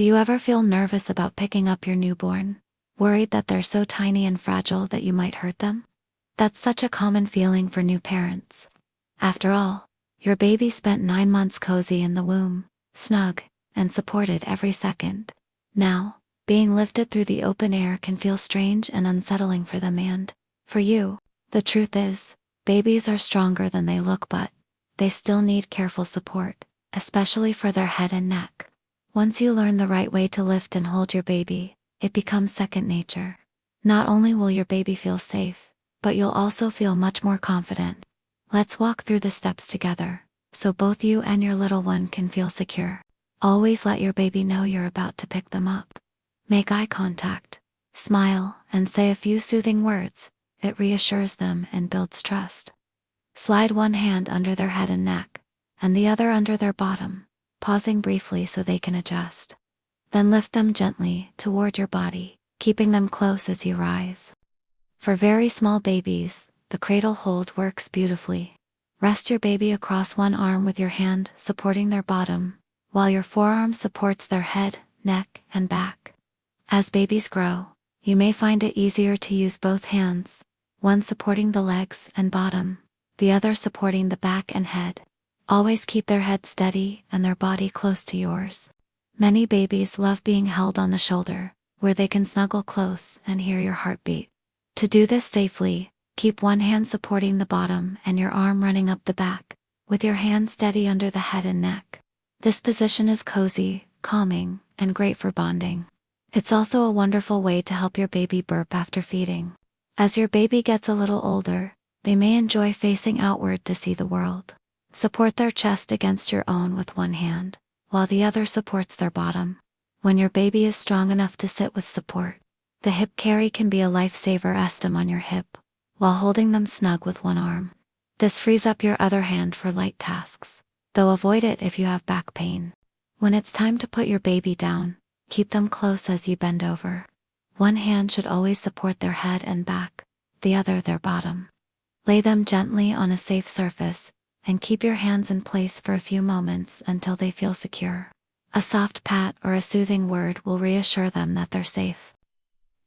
Do you ever feel nervous about picking up your newborn, worried that they're so tiny and fragile that you might hurt them? That's such a common feeling for new parents. After all, your baby spent 9 months cozy in the womb, snug, and supported every second. Now, being lifted through the open air can feel strange and unsettling for them and, for you. The truth is, babies are stronger than they look, but they still need careful support, especially for their head and neck. Once you learn the right way to lift and hold your baby, it becomes second nature. Not only will your baby feel safe, but you'll also feel much more confident. Let's walk through the steps together, so both you and your little one can feel secure. Always let your baby know you're about to pick them up. Make eye contact, smile, and say a few soothing words. It reassures them and builds trust. Slide one hand under their head and neck, and the other under their bottom, pausing briefly so they can adjust. Then lift them gently toward your body, keeping them close as you rise. For very small babies, the cradle hold works beautifully. Rest your baby across one arm with your hand supporting their bottom, while your forearm supports their head, neck, and back. As babies grow, you may find it easier to use both hands, one supporting the legs and bottom, the other supporting the back and head. Always keep their head steady and their body close to yours. Many babies love being held on the shoulder, where they can snuggle close and hear your heartbeat. To do this safely, keep one hand supporting the bottom and your arm running up the back, with your hand steady under the head and neck. This position is cozy, calming, and great for bonding. It's also a wonderful way to help your baby burp after feeding. As your baby gets a little older, they may enjoy facing outward to see the world. Support their chest against your own with one hand, while the other supports their bottom. When your baby is strong enough to sit with support, the hip carry can be a lifesaver. Rest them on your hip, while holding them snug with one arm. This frees up your other hand for light tasks, though avoid it if you have back pain. When it's time to put your baby down, keep them close as you bend over. One hand should always support their head and back, the other their bottom. Lay them gently on a safe surface, and keep your hands in place for a few moments until they feel secure. A soft pat or a soothing word will reassure them that they're safe.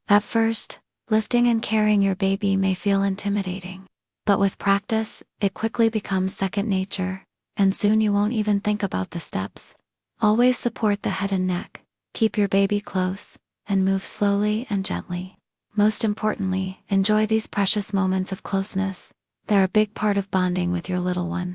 At first, lifting and carrying your baby may feel intimidating, but with practice, it quickly becomes second nature, and soon you won't even think about the steps. Always support the head and neck, keep your baby close, and move slowly and gently. Most importantly, enjoy these precious moments of closeness. They're a big part of bonding with your little one.